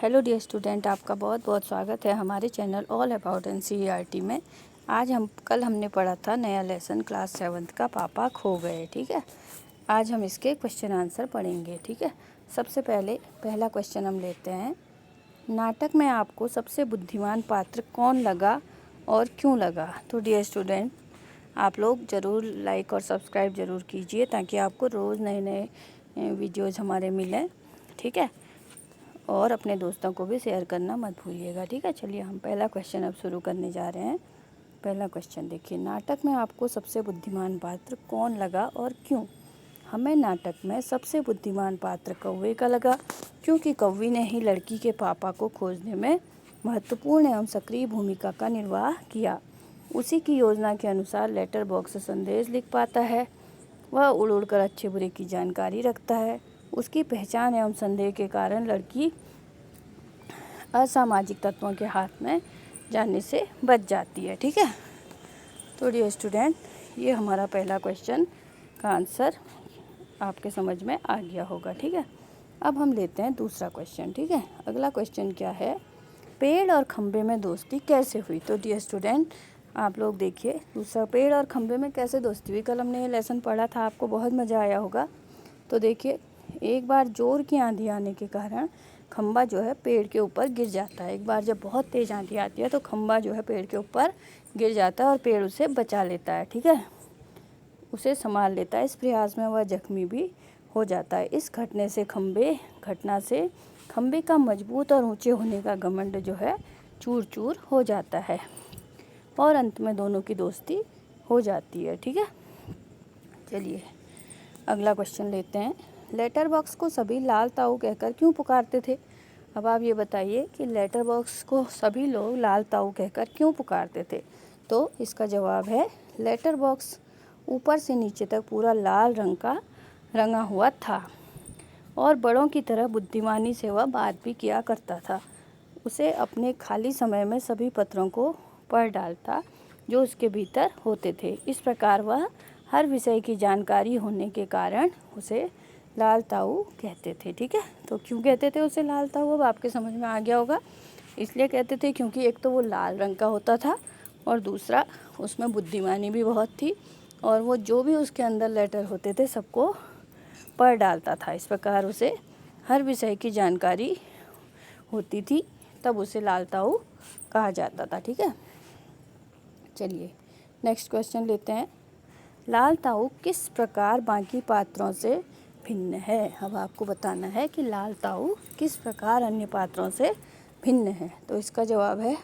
Hello dear student, आपका बहुत बहुत स्वागत है हमारे चैनल ऑल अबाउट एनसीईआरटी में। आज कल हमने पढ़ा था नया लेसन क्लास 7 का पापा खो गए। ठीक है, आज हम इसके क्वेश्चन आंसर पढ़ेंगे। ठीक है, सबसे पहले पहला क्वेश्चन हम लेते हैं। नाटक में आपको सबसे बुद्धिमान पात्र कौन लगा और क्यों लगा? तो डियर स्टूडेंट, आप लोग ज़रूर लाइक और सब्सक्राइब ज़रूर कीजिए ताकि आपको रोज़ नए नए वीडियोज़ हमारे मिलें। ठीक है, और अपने दोस्तों को भी शेयर करना मत भूलिएगा। ठीक है, चलिए हम पहला क्वेश्चन अब शुरू करने जा रहे हैं। पहला क्वेश्चन देखिए, नाटक में आपको सबसे बुद्धिमान पात्र कौन लगा और क्यों? हमें नाटक में सबसे बुद्धिमान पात्र कौवे का लगा, क्योंकि कौवे ने ही लड़की के पापा को खोजने में महत्वपूर्ण एवं सक्रिय भूमिका का निर्वाह किया। उसी की योजना के अनुसार लेटर बॉक्स संदेश लिख पाता है। वह उड़ उड़ कर अच्छे बुरे की जानकारी रखता है। उसकी पहचान एवं संदेह के कारण लड़की असामाजिक तत्वों के हाथ में जाने से बच जाती है। ठीक है, तो डियर स्टूडेंट, ये हमारा पहला क्वेश्चन का आंसर आपके समझ में आ गया होगा। ठीक है, अब हम लेते हैं दूसरा क्वेश्चन। ठीक है, अगला क्वेश्चन क्या है? पेड़ और खंबे में दोस्ती कैसे हुई? तो डियर स्टूडेंट, आप लोग देखिए, दूसरा पेड़ और खंबे में कैसे दोस्ती हुई। कल हमने ये लेसन पढ़ा था, आपको बहुत मज़ा आया होगा। तो देखिए, एक बार जोर की आंधी आने के कारण खंबा जो है पेड़ के ऊपर गिर जाता है। एक बार जब बहुत तेज़ आंधी आती है तो खंबा जो है पेड़ के ऊपर गिर जाता है और पेड़ उसे बचा लेता है। ठीक है, उसे संभाल लेता है। इस प्रयास में वह जख्मी भी हो जाता है। इस घटना से खंबे का मजबूत और ऊंचे होने का घमंड जो है चूर चूर हो जाता है और अंत में दोनों की दोस्ती हो जाती है। ठीक है, चलिए अगला क्वेश्चन लेते हैं। लेटर बॉक्स को सभी लाल ताऊ कहकर क्यों पुकारते थे? अब आप ये बताइए कि लेटर बॉक्स को सभी लोग लाल ताऊ कहकर क्यों पुकारते थे? तो इसका जवाब है, लेटर बॉक्स ऊपर से नीचे तक पूरा लाल रंग का रंगा हुआ था और बड़ों की तरह बुद्धिमानी से वह बात भी किया करता था। उसे अपने खाली समय में सभी पत्रों को पढ़ डालता जो उसके भीतर होते थे। इस प्रकार वह हर विषय की जानकारी होने के कारण उसे लाल ताऊ कहते थे। ठीक है, तो क्यों कहते थे उसे लाल ताऊ? अब आपके समझ में आ गया होगा। इसलिए कहते थे क्योंकि एक तो वो लाल रंग का होता था और दूसरा उसमें बुद्धिमानी भी बहुत थी और वो जो भी उसके अंदर लेटर होते थे सबको पढ़ डालता था। इस प्रकार उसे हर विषय की जानकारी होती थी, तब उसे लाल ताऊ कहा जाता था। ठीक है, चलिए नेक्स्ट क्वेश्चन लेते हैं। लाल ताऊ किस प्रकार बाकी पात्रों से भिन्न है? अब आपको बताना है कि लाल ताऊ किस प्रकार अन्य पात्रों से भिन्न है। तो इसका जवाब है,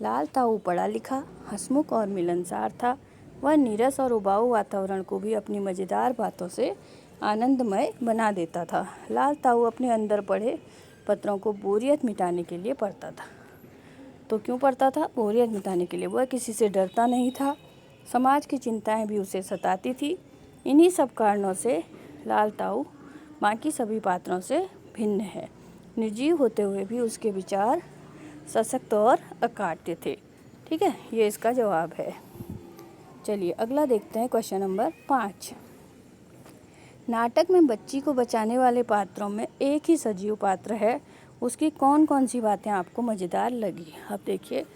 लाल ताऊ पढ़ा लिखा, हंसमुख और मिलनसार था। वह नीरस और उबाऊ वातावरण को भी अपनी मज़ेदार बातों से आनंदमय बना देता था। लाल ताऊ अपने अंदर पढ़े पत्रों को बोरियत मिटाने के लिए पढ़ता था। तो क्यों पढ़ता था? बोरियत मिटाने के लिए। वह किसी से डरता नहीं था। समाज की चिंताएं भी उसे सताती थी। इन्हीं सब कारणों से लाल ताऊ बाकी सभी पात्रों से भिन्न है। निर्जीव होते हुए भी उसके विचार सशक्त और अकाट्य थे। ठीक है, ये इसका जवाब है। चलिए अगला देखते हैं, क्वेश्चन नंबर 5। नाटक में बच्ची को बचाने वाले पात्रों में एक ही सजीव पात्र है। उसकी कौन कौन सी बातें आपको मज़ेदार लगी? अब देखिए,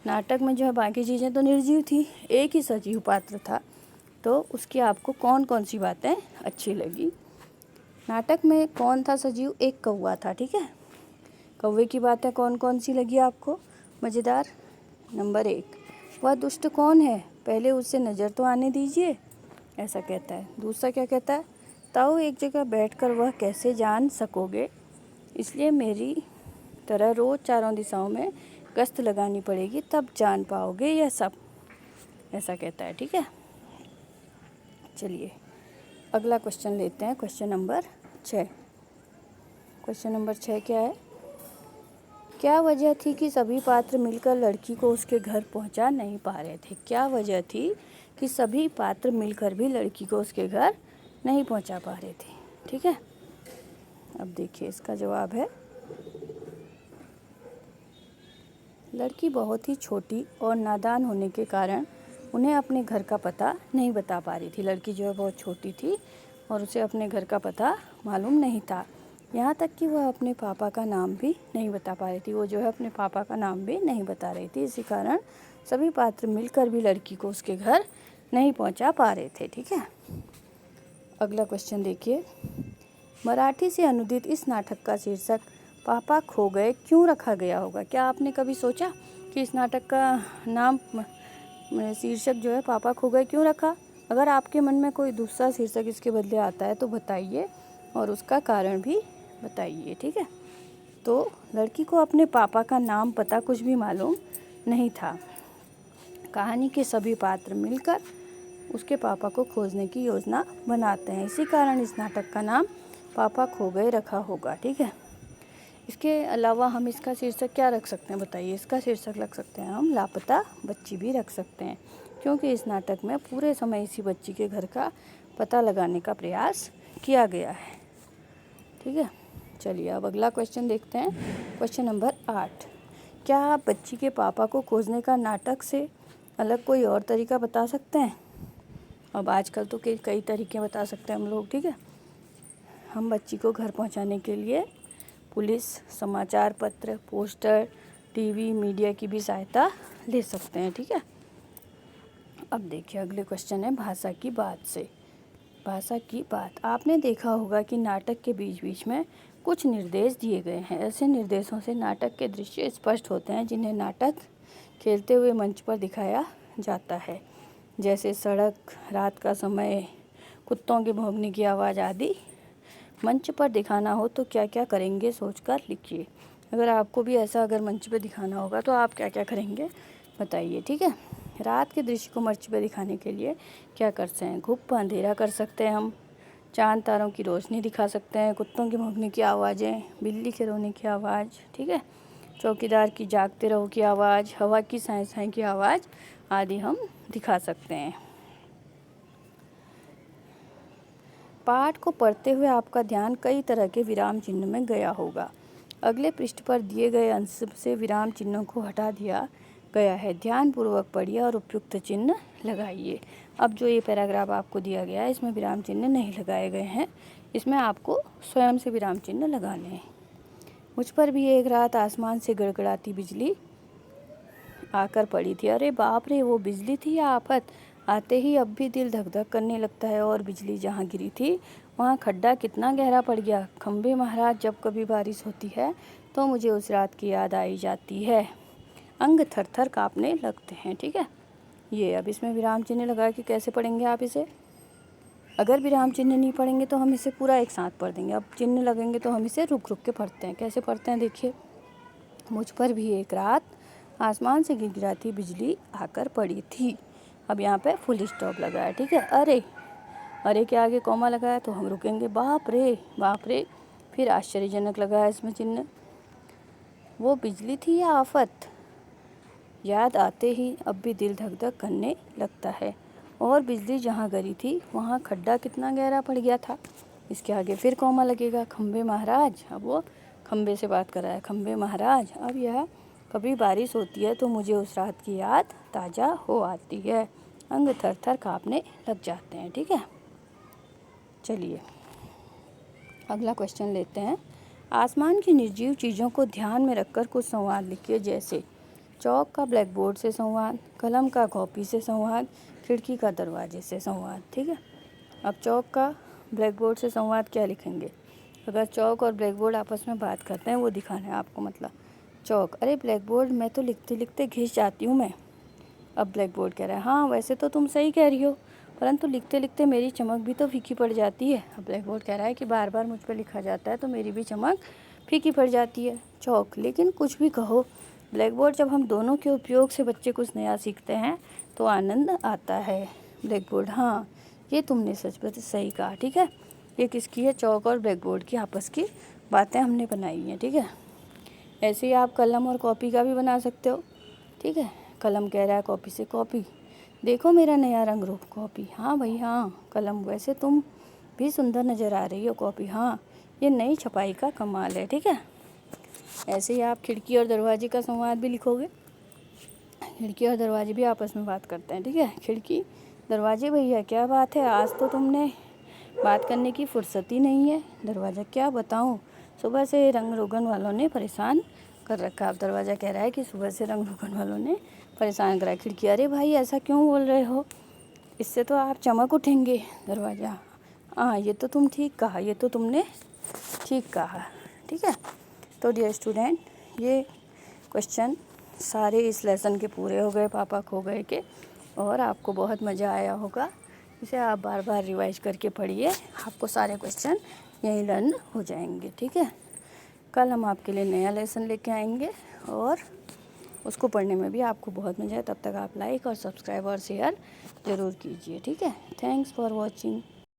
नाटक में जो है बाकी चीज़ें तो निर्जीव थी, एक ही सजीव पात्र था, तो उसकी आपको कौन कौन सी बातें अच्छी लगी? नाटक में कौन था सजीव? एक कौवा था। ठीक है, कौवे की बातें कौन कौन सी लगी आपको मज़ेदार? नंबर 1, वह दुष्ट कौन है? पहले उससे नज़र तो आने दीजिए, ऐसा कहता है। दूसरा क्या कहता है? ताऊ एक जगह बैठकर वह कैसे जान सकोगे, इसलिए मेरी तरह रोज़ चारों दिशाओं में गश्त लगानी पड़ेगी, तब जान पाओगे यह सब, ऐसा कहता है। ठीक है, चलिए अगला क्वेश्चन लेते हैं, क्वेश्चन नंबर 6। क्वेश्चन नंबर 6 क्या है? क्या वजह थी कि सभी पात्र मिलकर लड़की को उसके घर पहुंचा नहीं पा रहे थे? क्या वजह थी कि सभी पात्र मिलकर भी लड़की को उसके घर नहीं पहुंचा पा रहे थे? ठीक है, अब देखिए इसका जवाब है, लड़की बहुत ही छोटी और नादान होने के कारण उन्हें अपने घर का पता नहीं बता पा रही थी। लड़की जो है बहुत छोटी थी और उसे अपने घर का पता मालूम नहीं था। यहाँ तक कि वह अपने पापा का नाम भी नहीं बता पा रही थी। वो जो है अपने पापा का नाम भी नहीं बता रही थी। इसी कारण सभी पात्र मिलकर भी लड़की को उसके घर नहीं पहुँचा पा रहे थे। ठीक है, अगला क्वेश्चन देखिए। मराठी से अनुदित इस नाटक का शीर्षक पापा खो गए क्यों रखा गया होगा? क्या आपने कभी सोचा कि इस नाटक का नाम शीर्षक जो है पापा खो गए क्यों रखा? अगर आपके मन में कोई दूसरा शीर्षक इसके बदले आता है तो बताइए और उसका कारण भी बताइए। ठीक है, तो लड़की को अपने पापा का नाम पता कुछ भी मालूम नहीं था। कहानी के सभी पात्र मिलकर उसके पापा को खोजने की योजना बनाते हैं। इसी कारण इस नाटक का नाम पापा खो गए रखा होगा। ठीक है, इसके अलावा हम इसका शीर्षक क्या रख सकते हैं बताइए? इसका शीर्षक रख सकते हैं हम लापता बच्ची भी रख सकते हैं, क्योंकि इस नाटक में पूरे समय इसी बच्ची के घर का पता लगाने का प्रयास किया गया है। ठीक है, चलिए अब अगला क्वेश्चन देखते हैं। Question number 8। क्या आप बच्ची के पापा को खोजने का नाटक से अलग कोई और तरीका बता सकते हैं? अब आजकल तो कई तरीके बता सकते हैं हम लोग। ठीक है, हम बच्ची को घर पहुंचाने के लिए पुलिस, समाचार पत्र, पोस्टर, टीवी, मीडिया की भी सहायता ले सकते हैं। ठीक है, अब देखिए अगले क्वेश्चन है भाषा की बात से। भाषा की बात, आपने देखा होगा कि नाटक के बीच बीच में कुछ निर्देश दिए गए हैं। ऐसे निर्देशों से नाटक के दृश्य स्पष्ट होते हैं जिन्हें नाटक खेलते हुए मंच पर दिखाया जाता है, जैसे सड़क, रात का समय, कुत्तों के भौंकने की आवाज़ आदि। मंच पर दिखाना हो तो क्या क्या करेंगे सोचकर लिखिए। अगर आपको भी ऐसा अगर मंच पर दिखाना होगा तो आप क्या क्या करेंगे बताइए। ठीक है, रात के दृश्य को मंच पर दिखाने के लिए क्या करते हैं? घुप अंधेरा कर सकते हैं हम, चांद तारों की रोशनी दिखा सकते हैं, कुत्तों के भौंकने की आवाज़ें, बिल्ली के रोने की आवाज़, ठीक है, चौकीदार की जागते रहो की आवाज़, हवा की साए साए की आवाज़ आदि हम दिखा सकते हैं। पाठ को पढ़ते हुए आपका ध्यान कई तरह के विराम चिन्ह में गया होगा। अगले पृष्ठ पर दिए गए अंश से विराम चिन्हों को हटा दिया गया है। ध्यानपूर्वक पढ़िए और उपयुक्त चिन्ह लगाइए। अब जो ये पैराग्राफ आपको दिया गया है इसमें विराम चिन्ह नहीं लगाए गए हैं, इसमें आपको स्वयं से विराम चिन्ह लगाने हैं। मुझ पर भी एक रात आसमान से गड़गड़ाती बिजली आकर पड़ी थी। अरे बाप रे, वो बिजली थी या आफत? आते ही अब भी दिल धक धक करने लगता है। और बिजली जहाँ गिरी थी वहाँ खड्डा कितना गहरा पड़ गया। खंबे महाराज, जब कभी बारिश होती है तो मुझे उस रात की याद आई जाती है, अंग थर थर काँपने लगते हैं। ठीक है, ये अब इसमें विराम चिन्ह लगा के कैसे पढ़ेंगे आप इसे? अगर विराम चिन्ह नहीं पढ़ेंगे तो हम इसे पूरा एक साथ पढ़ देंगे। अब चिन्ह लगेंगे तो हम इसे रुक रुक के पढ़ते हैं। कैसे पढ़ते हैं देखिए। मुझ पर भी एक रात आसमान से गिरगिराती बिजली आकर पड़ी थी। अब यहाँ पे फुल स्टॉप लगा है। ठीक है, अरे अरे के आगे कॉमा लगा है तो हम रुकेंगे। बाप रे बाप रे, फिर आश्चर्यजनक लगा है इसमें चिन्ह। वो बिजली थी या आफत? याद आते ही अब भी दिल धक धक करने लगता है। और बिजली जहाँ गिरी थी वहाँ खड्डा कितना गहरा पड़ गया था। इसके आगे फिर कॉमा लगेगा। खंबे महाराज, अब वो खंबे से बात कर रहा है। खंबे महाराज, अब यह कभी बारिश होती है तो मुझे उस रात की याद ताज़ा हो आती है, अंग थर थर काँपने लग जाते हैं। ठीक है, चलिए अगला क्वेश्चन लेते हैं। आसमान की निर्जीव चीज़ों को ध्यान में रखकर कुछ संवाद लिखिए, जैसे चौक का ब्लैक बोर्ड से संवाद, कलम का कॉपी से संवाद, खिड़की का दरवाजे से संवाद। ठीक है, अब चौक का ब्लैक बोर्ड से संवाद क्या लिखेंगे? अगर चौक और ब्लैक बोर्ड आपस में बात करते हैं वो दिखाना है आपको। मतलब चौक, अरे ब्लैक बोर्ड, मैं तो लिखते लिखते घिस जाती हूँ मैं। अब ब्लैक बोर्ड कह रहा है, हाँ वैसे तो तुम सही कह रही हो, परंतु लिखते लिखते मेरी चमक भी तो फीकी पड़ जाती है। अब ब्लैक बोर्ड कह रहा है कि बार बार मुझ पर लिखा जाता है तो मेरी भी चमक फीकी पड़ जाती है। चौक, लेकिन कुछ भी कहो ब्लैक बोर्ड, जब हम दोनों के उपयोग से बच्चे कुछ नया सीखते हैं तो आनंद आता है। ब्लैक बोर्ड, हाँ ये तुमने सच सही कहा। ठीक है, ये किसकी है? चौक और ब्लैक बोर्ड की आपस की बातें हमने बनाई हैं। ठीक है, ऐसे ही आप कलम और कॉपी का भी बना सकते हो। ठीक है, कलम कह रहा है कॉपी से, कॉपी देखो मेरा नया रंग रूप। कॉपी, हाँ भाई हाँ। कलम, वैसे तुम भी सुंदर नज़र आ रही हो। कॉपी, हाँ ये नई छपाई का कमाल है। ठीक है, ऐसे ही आप खिड़की और दरवाजे का संवाद भी लिखोगे। खिड़की और दरवाजे भी आपस में बात करते हैं। ठीक है, खिड़की, दरवाजे, भैया क्या बात है, आज तो तुमने बात करने की फुर्सत ही नहीं है। दरवाज़ा, क्या बताऊँ, सुबह से रंग रोगन वालों ने परेशान कर रखा है। अब दरवाज़ा कह रहा है कि सुबह से रंग रोगन वालों ने परेशान करा। खिड़की, अरे भाई ऐसा क्यों बोल रहे हो, इससे तो आप चमक उठेंगे। दरवाज़ा, हाँ ये तो तुम ठीक कहा, ये तो तुमने ठीक कहा, ठीक है। तो डियर स्टूडेंट, ये क्वेश्चन सारे इस लेसन के पूरे हो गए पापा खो गए के, और आपको बहुत मज़ा आया होगा। इसे आप बार बार रिवाइज करके पढ़िए, आपको सारे क्वेश्चन यहीं लर्न हो जाएंगे, ठीक है। कल हम आपके लिए नया लेसन लेके आएंगे और उसको पढ़ने में भी आपको बहुत मज़ा है। तब तक आप लाइक और सब्सक्राइब और शेयर ज़रूर कीजिए, ठीक है। Thanks for watching.